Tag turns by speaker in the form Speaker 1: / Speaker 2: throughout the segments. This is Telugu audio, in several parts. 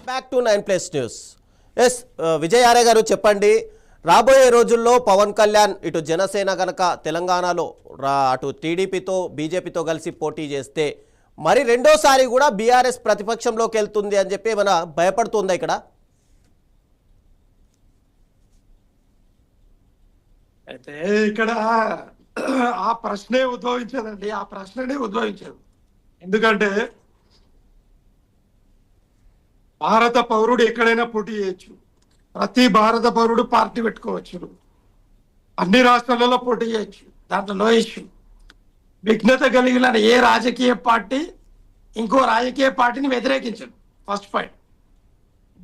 Speaker 1: Back to 9+ news. S Vijay Arya గారు చెప్పండి, రాబోయే రోజుల్లో పవన్ కళ్యాణ్ ఇటు జనసేన గనక తెలంగాణలో అటు టీడీపీతో బీజేపీతో కలిసి పోటీ చేస్తే మరి రెండోసారి కూడా బీఆర్ఎస్ ప్రతిపక్షంలోకి వెళ్తుంది అని చెప్పి ఏమైనా భయపడుతుందా ఇక్కడ?
Speaker 2: అయితే ఇక్కడ ఆ ప్రశ్నే ఉద్భవించదండి, ఆ ప్రశ్ననే ఉద్భవించదు. ఎందుకంటే భారత పౌరుడు ఎక్కడైనా పోటీ చేయొచ్చు, ప్రతి భారత పౌరుడు పార్టీ పెట్టుకోవచ్చు, అన్ని రాష్ట్రాలలో పోటీ చేయొచ్చు, దాంట్లో నో ఇష్యూ. విఘ్నత కలిగిన ఏ రాజకీయ పార్టీ ఇంకో రాజకీయ పార్టీని వ్యతిరేకించదు. First point.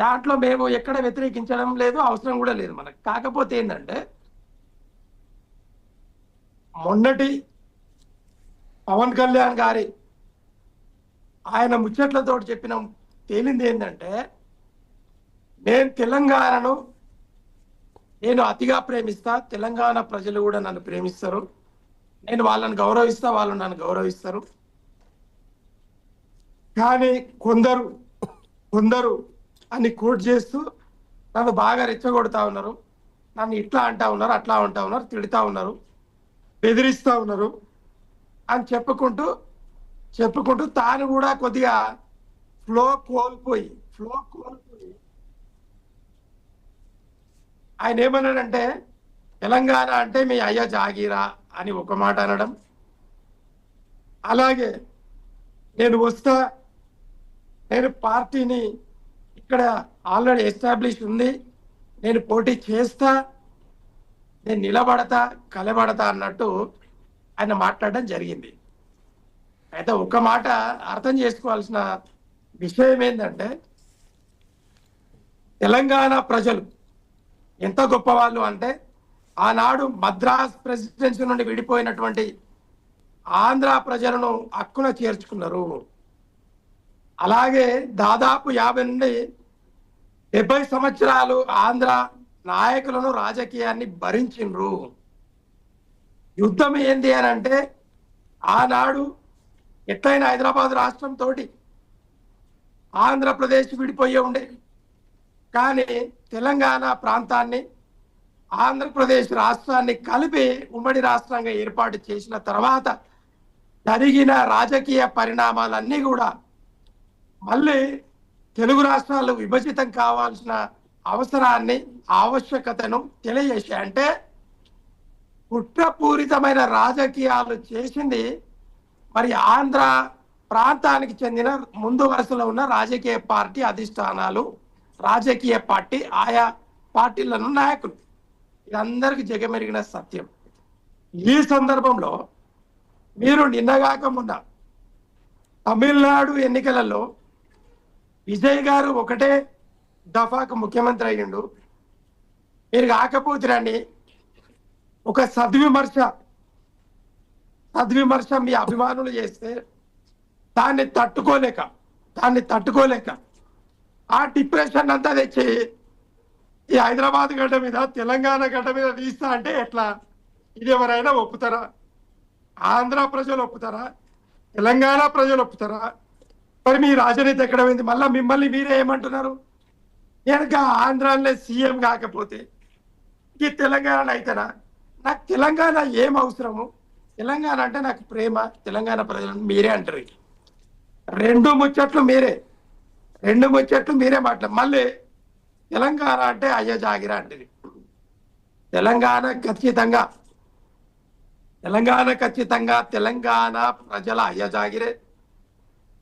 Speaker 2: దాంట్లో మేము ఎక్కడ వ్యతిరేకించడం లేదు, అవసరం కూడా లేదు మనకు. కాకపోతే ఏంటంటే మొన్నటి పవన్ కళ్యాణ్ గారి ఆయన ముచ్చట్లతో చెప్పిన తేలింది ఏంటంటే, నేను తెలంగాణను అతిగా ప్రేమిస్తా, తెలంగాణ ప్రజలు కూడా నన్ను ప్రేమిస్తారు, నేను వాళ్ళని గౌరవిస్తా, వాళ్ళు నన్ను గౌరవిస్తారు. కానీ కొందరు అని కోట్ చేస్తూ నన్ను బాగా రెచ్చగొడతా ఉన్నారు, నన్ను ఇట్లా అంటా ఉన్నారు, అట్లా అంటా ఉన్నారు, తిడతా ఉన్నారు, బెదిరిస్తూ ఉన్నారు అని చెప్పుకుంటూ తాను కూడా కొద్దిగా ఫ్లో కోల్పోయి ఆయన ఏమన్నాడంటే, తెలంగాణ అంటే మీ అయ్య జాగీరా అని ఒక మాట అనడం, అలాగే నేను పార్టీని ఇక్కడ ఆల్రెడీ ఎస్టాబ్లిష్ ఉంది, నేను పోటీ చేస్తా, నేను నిలబడతా, కలబడతా అన్నట్టు ఆయన మాట్లాడడం జరిగింది. అయితే ఒక మాట అర్థం చేసుకోవాల్సిన విషయం ఏంటంటే, తెలంగాణ ప్రజలు ఎంత గొప్పవాళ్ళు అంటే, ఆనాడు మద్రాస్ ప్రెసిడెన్సీ నుండి విడిపోయినటువంటి ఆంధ్ర ప్రజలను హక్కున చేర్చుకున్నారు. అలాగే దాదాపు 50 నుండి 70 సంవత్సరాలు ఆంధ్ర నాయకులను రాజకీయాన్ని భరించిండ్రు. యుద్ధం ఏంది అని అంటే, ఆనాడు ఎట్లయినా హైదరాబాద్ రాష్ట్రంతో ఆంధ్రప్రదేశ్ విడిపోయే ఉండే, కానీ తెలంగాణ ప్రాంతాన్ని ఆంధ్రప్రదేశ్ రాష్ట్రాన్ని కలిపి ఉమ్మడి రాష్ట్రంగా ఏర్పాటు చేసిన తర్వాత జరిగిన రాజకీయ పరిణామాలన్నీ కూడా మళ్ళీ తెలుగు రాష్ట్రాలు విభజితం కావాల్సిన అవసరాన్ని, ఆవశ్యకతను తెలియజేశాయి. అంటే కుట్రపూరితమైన రాజకీయాలు చేసింది మరి ఆంధ్ర ప్రాంతానికి చెందిన ముందు వరుసలో ఉన్న రాజకీయ పార్టీ అధిష్టానాలు, రాజకీయ పార్టీ ఆయా పార్టీలను నాయకులు. ఇదందరికీ జగమెరిగిన సత్యం. ఈ సందర్భంలో మీరు నిన్నగాక మొన్న తమిళనాడు ఎన్నికలలో విజయ్ గారు ఒకటే దఫాకు ముఖ్యమంత్రి అయ్యిండు, మీరు కాకపోతురండి. ఒక సద్విమర్శ మీ అభిమానులు చేస్తే దాన్ని తట్టుకోలేక ఆ డిప్రెషన్ అంతా తెచ్చి ఈ హైదరాబాద్ గడ్డ మీద, తెలంగాణ గడ్డ మీద తీస్తా అంటే ఎట్లా? ఇది ఎవరైనా ఒప్పుతారా? ఆంధ్ర ప్రజలు ఒప్పుతారా? తెలంగాణ ప్రజలు ఒప్పుతారా? మరి మీ రాజనీతి ఎక్కడ పోయింది? మళ్ళీ మిమ్మల్ని మీరే ఏమంటున్నారు? నేను ఆంధ్రాలో సీఎం కాకపోతే ఈ తెలంగాణ అయితేనా? నాకు తెలంగాణ ఏం అవసరము? తెలంగాణ అంటే నాకు ప్రేమ, తెలంగాణ ప్రజలను మీరే అంటారు. రెండు ముచ్చట్లు మీరే మాట్లాడు. మళ్ళీ తెలంగాణ అంటే అయ్య జాగిరా అంటది. తెలంగాణ ఖచ్చితంగా తెలంగాణ ప్రజల అయ్య జాగిరే.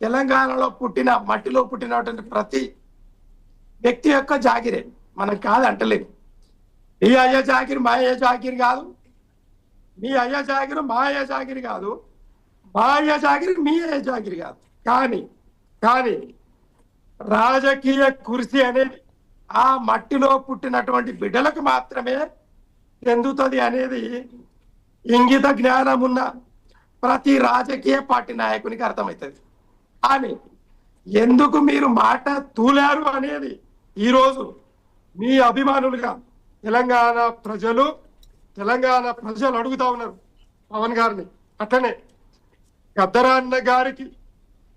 Speaker 2: తెలంగాణలో మట్టిలో పుట్టినటువంటి ప్రతి వ్యక్తి యొక్క జాగిరే, మనం కాదు అంటలేదు. మీ అయ్య జాగిరి మా అయ్య జాగిరి కాదు, మీ అయ్య జాగిరి మా అయ్య జాగిరి కాదు, మా అయ్య జాగిరి మీ అయ్య జాగిరి కాదు. కానీ రాజకీయ కుర్సీ అనేది ఆ మట్టిలో పుట్టినటువంటి బిడ్డలకు మాత్రమే చెందుతుంది అనేది ఇంగిత జ్ఞానం ఉన్న ప్రతి రాజకీయ పార్టీ నాయకునికి అర్థమవుతుంది. కానీ ఎందుకు మీరు మాట తూలారు అనేది ఈరోజు మీ అభిమానులుగా తెలంగాణ ప్రజలు అడుగుతా ఉన్నారు పవన్ గారిని. అట్లనే గద్దరన్న గారికి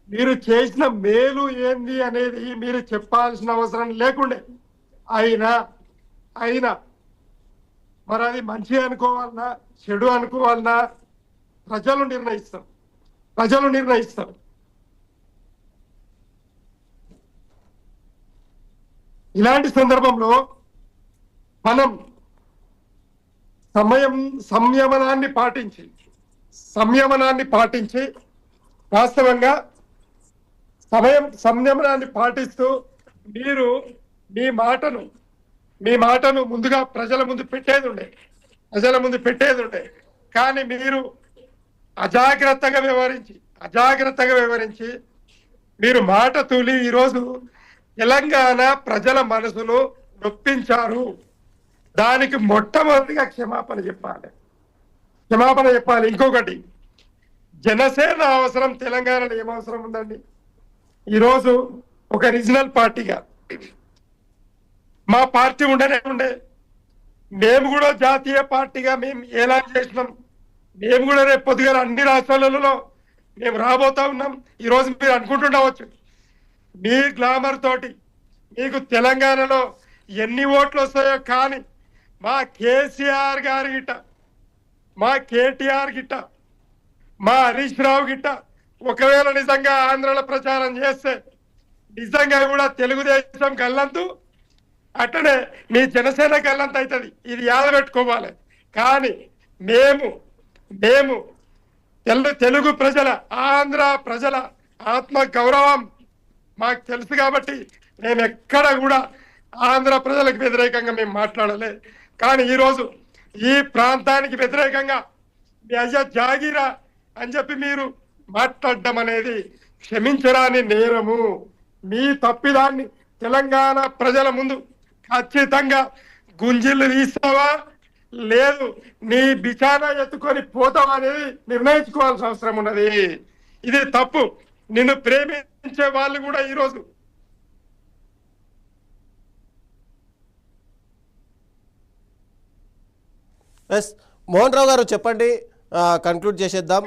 Speaker 2: మీరు చేసిన మేలు ఏంది అనేది మీరు చెప్పాల్సిన అవసరం లేకుండే. అయినా అయినా మరి అది మంచి అనుకోవాలన్నా చెడు అనుకోవాలన్నా ప్రజలు నిర్ణయిస్తారు. ప్రజలు నిర్ణయిస్తారు. ఇలాంటి సందర్భంలో మనం సంయమనాన్ని పాటించి వాస్తవంగా సంయమనాన్ని పాటిస్తూ మీరు మీ మాటను ముందుగా ప్రజల ముందు పెట్టేది ఉండే కానీ మీరు అజాగ్రత్తగా వ్యవహరించి మీరు మాట తూలి ఈరోజు తెలంగాణ ప్రజల మనసును నొప్పించారు. దానికి మొట్టమొదటిగా క్షమాపణ చెప్పాలి. ఇంకొకటి, జనసేన అవసరం తెలంగాణలో ఏం అవసరం ఉందండి? ఈరోజు ఒక రీజనల్ పార్టీగా మా పార్టీ ఉండే మేము కూడా జాతీయ పార్టీగా మేము ఏలాన్ చేసినాం. మేము కూడా రేపు పొద్దుగాల అన్ని రాష్ట్రాలలో మేము రాబోతా ఉన్నాం. ఈరోజు మీరు అనుకుంటుండవచ్చు మీ గ్లామర్ తోటి మీకు తెలంగాణలో ఎన్ని ఓట్లు వస్తాయో, కానీ మా కేసీఆర్ గారి గిట్ట, మా కేటీఆర్ గిట్ట, మా హరీష్ రావు గిట్ట ఒకవేళ నిజంగా ఆంధ్రలో ప్రచారం చేస్తే నిజంగా కూడా తెలుగుదేశం గల్లంతు అట్టనే మీ జనసేన గల్లంత అవుతుంది. ఇది యాదబెట్టుకోవాలి. కానీ మేము తెలుగు ప్రజల, ఆంధ్ర ప్రజల ఆత్మ గౌరవం మాకు తెలుసు కాబట్టి మేము ఎక్కడ కూడా ఆంధ్ర ప్రజలకు వ్యతిరేకంగా మేము మాట్లాడలే. కానీ ఈరోజు ఈ ప్రాంతానికి వ్యతిరేకంగా మీ అయ్య జాగిరా అని చెప్పి మీరు మాట్లాడడం అనేది క్షమించరాని నేరము. మీ తప్పిదాన్ని తెలంగాణ ప్రజల ముందు ఖచ్చితంగా గుంజిళ్ళు తీస్తావా లేదు నీ బిచానా ఎత్తుకొని పోతావా అనేది నిర్ణయించుకోవాల్సిన అవసరం ఉన్నది. ఇది తప్పు. నిన్ను ప్రేమించే వాళ్ళు కూడా ఈరోజు
Speaker 1: మోహన్ రావు గారు చెప్పండి, కంక్లూడ్ చేసేద్దాం.